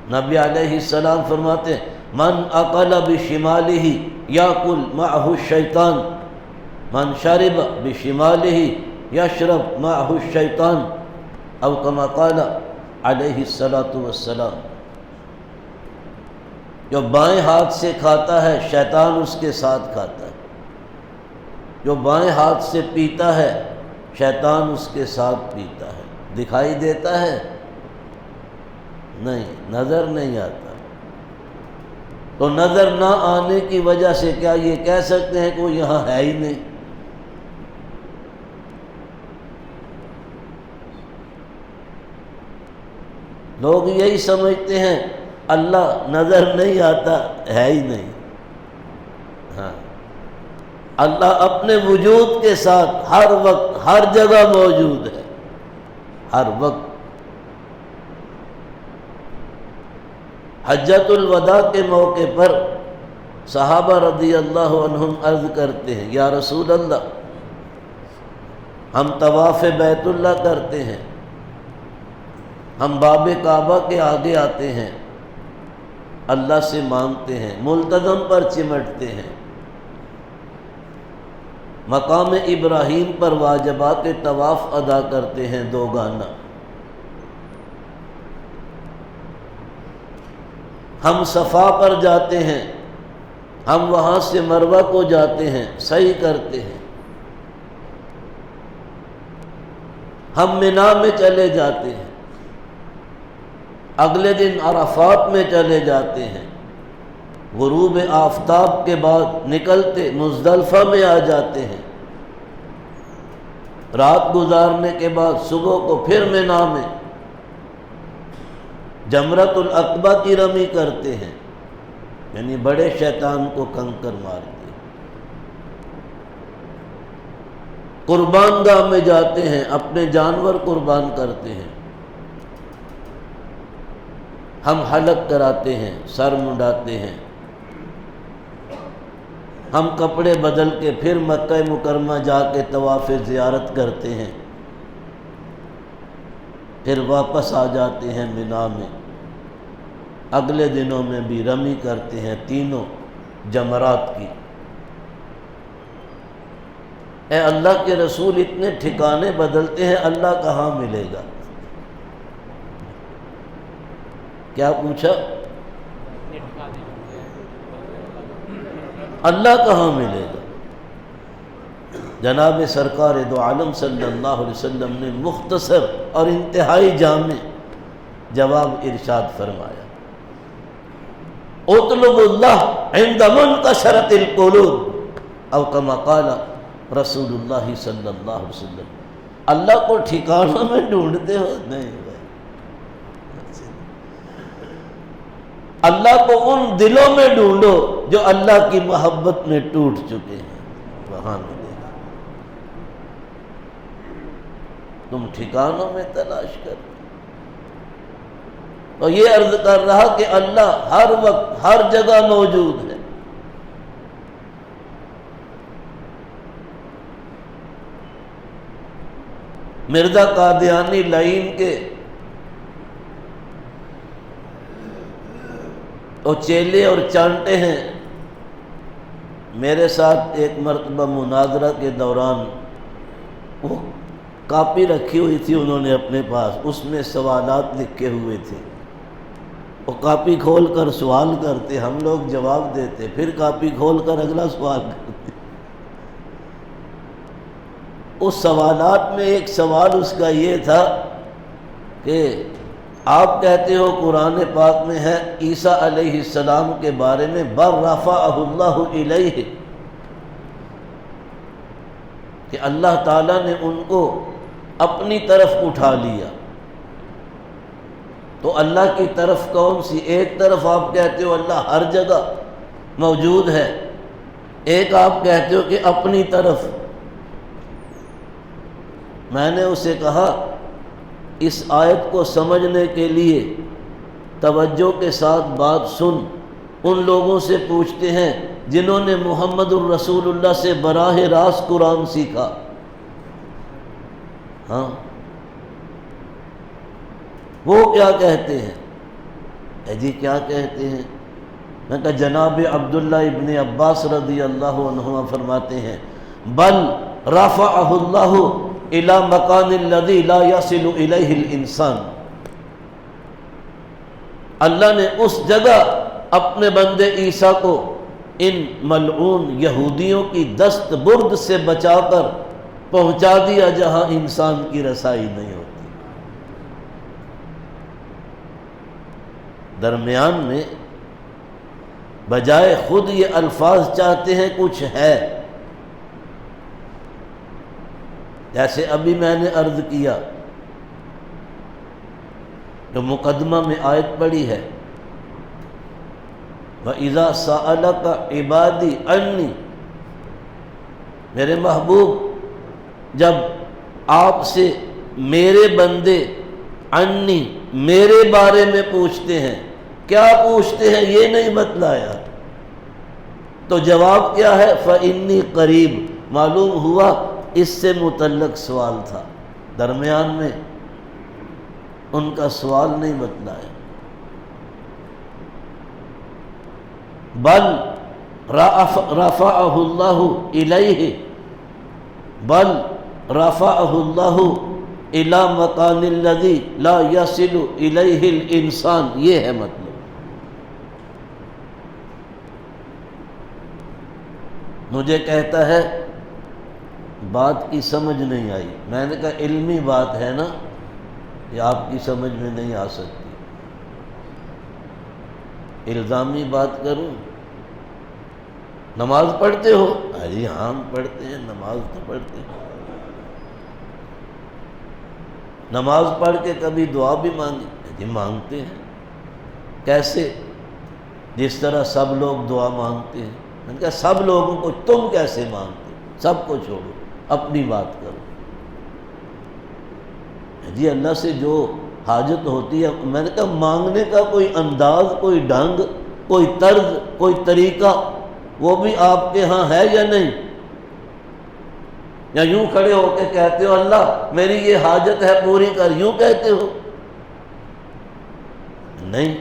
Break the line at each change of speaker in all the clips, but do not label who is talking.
نبی علیہ السلام فرماتے ہیں من اکل بشمالہ یاکل معہ الشیطان، من شرب بشمالہ یشرب معہ الشیطان، او کما قال علیہ السلام۔ جو بائیں ہاتھ سے کھاتا ہے شیطان اس کے ساتھ کھاتا ہے، جو بائیں ہاتھ سے پیتا ہے شیطان اس کے ساتھ پیتا ہے۔ دکھائی دیتا ہے؟ نہیں، نظر نہیں آتا۔ تو نظر نہ آنے کی وجہ سے کیا یہ کہہ سکتے ہیں کہ وہ یہاں ہے ہی نہیں؟ لوگ یہی سمجھتے ہیں اللہ نظر نہیں آتا، ہے ہی نہیں۔ ہاں، اللہ اپنے وجود کے ساتھ ہر وقت ہر جگہ موجود ہے، ہر وقت۔ حجۃ الوداع کے موقع پر صحابہ رضی اللہ عنہم عرض کرتے ہیں یا رسول اللہ، ہم طواف بیت اللہ کرتے ہیں، ہم باب کعبہ کے آگے آتے ہیں، اللہ سے مانگتے ہیں، ملتزم پر چمٹتے ہیں، مقام ابراہیم پر واجبات طواف ادا کرتے ہیں دوگانہ، ہم صفا پر جاتے ہیں، ہم وہاں سے مروہ کو جاتے ہیں، سعی کرتے ہیں، ہم منا میں چلے جاتے ہیں، اگلے دن عرفات میں چلے جاتے ہیں، غروب آفتاب کے بعد نکلتے مزدلفہ میں آ جاتے ہیں، رات گزارنے کے بعد صبح کو پھر منا میں جمرۃ العقبہ کی رمی کرتے ہیں، یعنی بڑے شیطان کو کنکر مارتے ہیں، قربان گاہ میں جاتے ہیں، اپنے جانور قربان کرتے ہیں، ہم حلق کراتے ہیں، سر منڈاتے ہیں، ہم کپڑے بدل کے پھر مکہ مکرمہ جا کے طواف زیارت کرتے ہیں، پھر واپس آ جاتے ہیں منا میں، اگلے دنوں میں بھی رمی کرتے ہیں تینوں جمرات کی۔ اے اللہ کے رسول، اتنے ٹھکانے بدلتے ہیں، اللہ کہاں ملے گا؟ کیا پوچھا؟ اللہ کہاں ملے گا؟ جناب سرکار دو عالم صلی اللہ علیہ وسلم نے مختصر اور انتہائی جامع جواب ارشاد فرمایا، اطلب اللہ عند منتشرۃ القلوب، او کما قال رسول اللہ صلی اللہ علیہ وسلم۔ اللہ کو ٹھکانوں میں ڈھونڈتے ہو؟ نہیں بھائی، اللہ کو ان دلوں میں ڈھونڈو جو اللہ کی محبت میں ٹوٹ چکے ہیں، وہاں ملے گا۔ تم ٹھکانوں میں تلاش کرو۔ تو یہ عرض کر رہا کہ اللہ ہر وقت ہر جگہ موجود ہے۔ مرزا قادیانی لعین کے وہ چیلے اور چانٹے ہیں، میرے ساتھ ایک مرتبہ مناظرہ کے دوران وہ کاپی رکھی ہوئی تھی انہوں نے اپنے پاس، اس میں سوالات لکھے ہوئے تھے، وہ کاپی کھول کر سوال کرتے، ہم لوگ جواب دیتے، پھر کاپی کھول کر اگلا سوال کرتے۔ اس سوالات میں ایک سوال اس کا یہ تھا کہ آپ کہتے ہو قرآن پاک میں ہے عیسیٰ علیہ السلام کے بارے میں بل رفعہ اللہ الیہ، کہ اللہ تعالیٰ نے ان کو اپنی طرف اٹھا لیا۔ تو اللہ کی طرف کون سی؟ ایک طرف آپ کہتے ہو اللہ ہر جگہ موجود ہے، ایک آپ کہتے ہو کہ اپنی طرف۔ میں نے اسے کہا اس آیت کو سمجھنے کے لیے توجہ کے ساتھ بات سن، ان لوگوں سے پوچھتے ہیں جنہوں نے محمد الرسول اللہ سے براہ راست قرآن سیکھا۔ ہاں، وہ کیا کہتے ہیں؟ جی کیا کہتے ہیں؟ میں کہا جناب عبداللہ ابن عباس رضی اللہ عنہما فرماتے ہیں بل رفعہ اللہ الی مکان الذی لا یصل الیہ الانسان، اللہ نے اس جگہ اپنے بندے عیسیٰ کو ان ملعون یہودیوں کی دست برد سے بچا کر پہنچا دیا جہاں انسان کی رسائی نہیں ہوتی۔ درمیان میں بجائے خود یہ الفاظ چاہتے ہیں کچھ ہے، جیسے ابھی میں نے عرض کیا جو مقدمہ میں آیت پڑھی ہے وَإِذَا سَأَلَكَ عِبَادِي عَنِّي، میرے محبوب جب آپ سے میرے بندے عنی میرے بارے میں پوچھتے ہیں، کیا پوچھتے ہیں یہ نہیں بتلایا، تو جواب کیا ہے فَإِنِّي قریب، معلوم ہوا اس سے متعلق سوال تھا، درمیان میں ان کا سوال نہیں بتلایا۔ بل رفعہ اللہ الیہ، بل رفعہ اللہ الی مکان الذی لا یصل الیہ الانسان، یہ ہے مطلب۔ مجھے کہتا ہے بات کی سمجھ نہیں آئی، میں نے کہا علمی بات ہے نا، یہ آپ کی سمجھ میں نہیں آ سکتی، الزامی بات کروں؟ نماز پڑھتے ہو؟ جی ہاں ہم پڑھتے ہیں، نماز تو پڑھتے ہیں۔ نماز پڑھ کے کبھی دعا بھی مانگی؟ جی مانگتے ہیں۔ کیسے؟ جس طرح سب لوگ دعا مانگتے ہیں۔ میں نے کہا سب لوگوں کو تم کیسے مانگتے؟ سب کو چھوڑو، اپنی بات کرو۔ جی اللہ سے جو حاجت ہوتی ہے، میں نے کہا مانگنے کا کوئی انداز، کوئی ڈھنگ، کوئی طرز، کوئی طریقہ وہ بھی آپ کے ہاں ہے یا نہیں؟ یا یوں کھڑے ہو کے کہتے ہو اللہ میری یہ حاجت ہے پوری کر، یوں کہتے ہو؟ نہیں،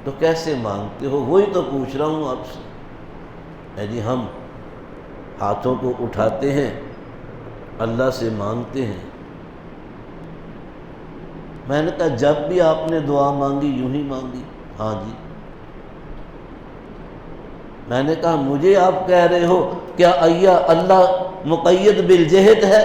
تو کیسے مانگتے ہو؟ وہی تو پوچھ رہا ہوں آپ سے۔ جی ہم ہاتھوں کو اٹھاتے ہیں، اللہ سے مانگتے ہیں۔ میں نے کہا جب بھی آپ نے دعا مانگی یوں ہی مانگی؟ ہاں جی۔ میں نے کہا مجھے آپ کہہ رہے ہو کیا اللہ مقید بالجہت ہے؟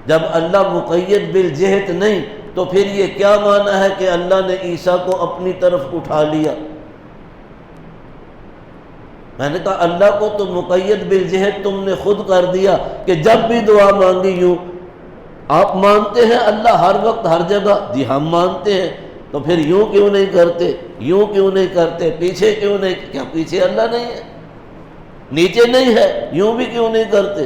جب اللہ مقید بالجہت نہیں تو پھر یہ کیا معنی ہے کہ اللہ نے عیسیٰ کو اپنی طرف اٹھا لیا؟ میں نے کہا اللہ کو تو مقید بالجہت تم نے خود کر دیا کہ جب بھی دعا مانگی یوں۔ آپ مانتے ہیں اللہ ہر وقت ہر جگہ؟ جی ہم مانتے ہیں، تو پھر یوں کیوں نہیں کرتے، یوں کیوں نہیں کرتے، پیچھے کیوں نہیں؟ کیا پیچھے اللہ نہیں ہے؟ نیچے نہیں ہے؟ یوں بھی کیوں نہیں کرتے؟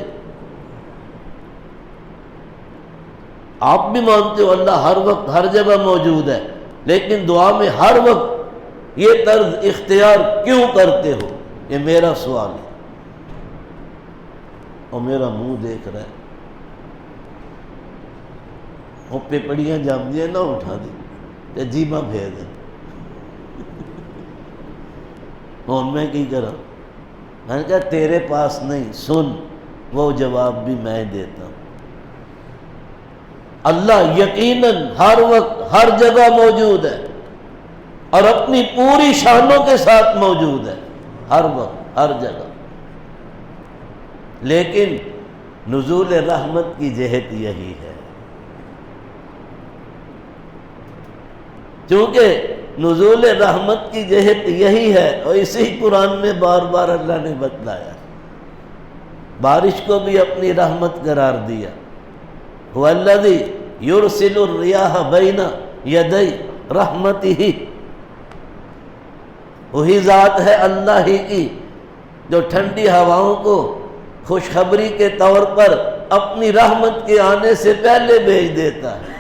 آپ بھی مانتے ہو اللہ ہر وقت ہر جگہ موجود ہے، لیکن دعا میں ہر وقت یہ طرز اختیار کیوں کرتے ہو؟ یہ میرا سوال ہے، اور میرا منہ دیکھ رہا ہے۔ وہ پیپڑیاں جام دیا نہ اٹھا دی، جیباں پھیر دیں۔ اور میں کی کرا؟ میں نے کہا تیرے پاس نہیں، سن وہ جواب بھی میں دیتا ہوں۔ اللہ یقیناً ہر وقت ہر جگہ موجود ہے اور اپنی پوری شانوں کے ساتھ موجود ہے، ہر وقت ہر جگہ، لیکن نزول رحمت کی جہت یہی ہے۔ چونکہ نزول رحمت کی جہت یہی ہے، اور اسی قرآن میں بار بار اللہ نے بتلایا، بارش کو بھی اپنی رحمت قرار دیا۔ هو الذی یرسل الریاح بین یدی رحمتہ، وہی ذات ہے اللہ ہی کی جو ٹھنڈی ہواؤں کو خوشخبری کے طور پر اپنی رحمت کے آنے سے پہلے بھیج دیتا ہے۔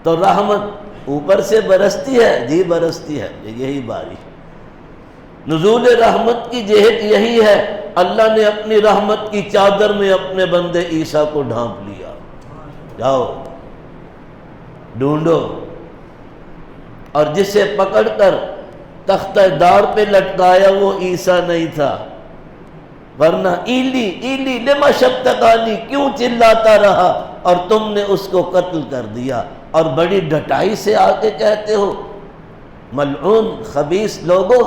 تو رحمت اوپر سے برستی ہے؟ جی برستی ہے، یہی بارش۔ نزول رحمت کی جہت یہی ہے، اللہ نے اپنی رحمت کی چادر میں اپنے بندے عیسیٰ کو ڈھانپ لیا۔ جاؤ ڈھونڈو، اور جسے پکڑ کر تختہ دار پہ لٹکایا وہ عیسیٰ نہیں تھا، ورنہ ایلی ایلی لما شبتکانی، کیوں چلاتا رہا، اور تم نے اس کو قتل کر دیا، اور بڑی ڈٹائی سے آ کے کہتے ہو ملعون خبیث لوگو،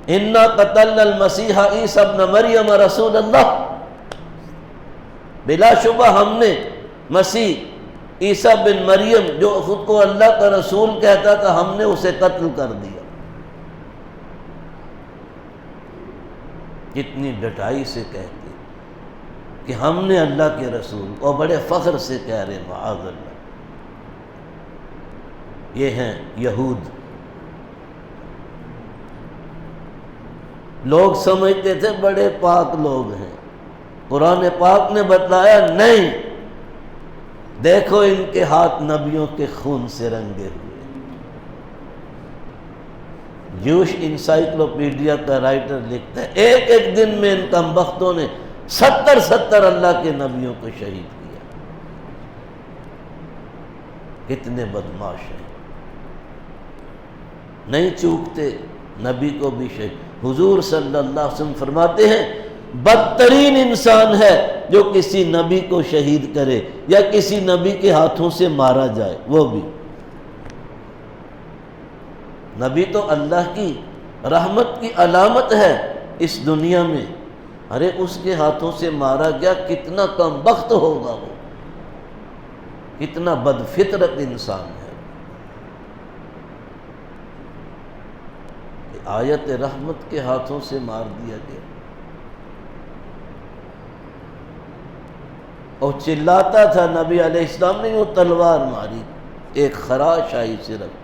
انا قتلنا المسیح عیسی ابن مریم رسول اللہ، بلا شبہ ہم نے مسیح عیسیٰ بن مریم جو خود کو اللہ کا رسول کہتا تھا، ہم نے اسے قتل کر دیا۔ کتنی ڈٹائی سے کہتے کہ ہم نے اللہ کے رسول، اور بڑے فخر سے کہہ رہے معاذ اللہ۔ یہ ہیں یہود۔ لوگ سمجھتے تھے بڑے پاک لوگ ہیں، قرآن پاک نے بتلایا نہیں، دیکھو ان کے ہاتھ نبیوں کے خون سے رنگے ہوئے۔ جوش انسائکلوپیڈیا کا رائٹر لکھتا ہے ایک ایک دن میں ان کمبختوں نے 70 اللہ کے نبیوں کو شہید کیا۔ کتنے بدماش ہیں، نہیں چوکتے نبی کو بھی شہید۔ حضور صلی اللہ علیہ وسلم فرماتے ہیں بدترین انسان ہے جو کسی نبی کو شہید کرے یا کسی نبی کے ہاتھوں سے مارا جائے، وہ بھی۔ نبی تو اللہ کی رحمت کی علامت ہے اس دنیا میں، ارے اس کے ہاتھوں سے مارا گیا، کتنا کم بخت ہوگا وہ، کتنا بدفطرت انسان ہے۔ کہ آیت رحمت کے ہاتھوں سے مار دیا گیا، اور چلاتا تھا نبی علیہ السلام نے، وہ تلوار ماری، ایک خراش آئی صرف،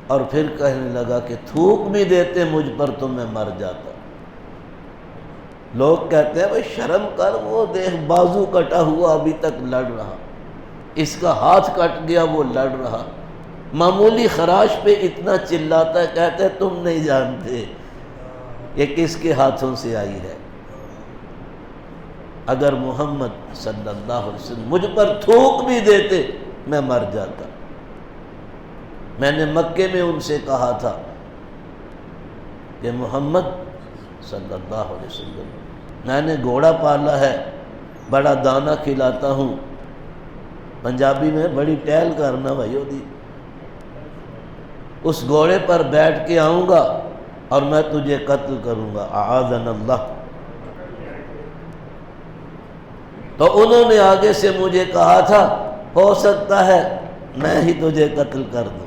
اور پھر کہنے لگا کہ تھوک بھی دیتے مجھ پر تو میں مر جاتا۔ لوگ کہتے ہیں بھئی شرم کر، وہ دیکھ بازو کٹا ہوا ابھی تک لڑ رہا، اس کا ہاتھ کٹ گیا وہ لڑ رہا، معمولی خراش پہ اتنا چلاتا ہے۔ کہتے ہیں تم نہیں جانتے یہ کس کے ہاتھوں سے آئی ہے، اگر محمد صلی اللہ علیہ وسلم مجھ پر تھوک بھی دیتے میں مر جاتا۔ میں نے مکے میں ان سے کہا تھا کہ محمد صلی اللہ علیہ وسلم میں نے گھوڑا پالا ہے، بڑا دانہ کھلاتا ہوں، پنجابی میں بڑی ٹہل کرنا بھائیو دی، اس گھوڑے پر بیٹھ کے آؤں گا اور میں تجھے قتل کروں گا، اعاذنا اللہ۔ تو انہوں نے آگے سے مجھے کہا تھا ہو سکتا ہے میں ہی تجھے قتل کر دوں،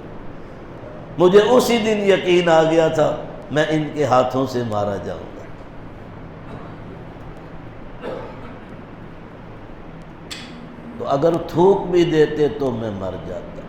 مجھے اسی دن یقین آ گیا تھا میں ان کے ہاتھوں سے مارا جاؤں گا۔ تو اگر تھوک بھی دیتے تو میں مر جاتا۔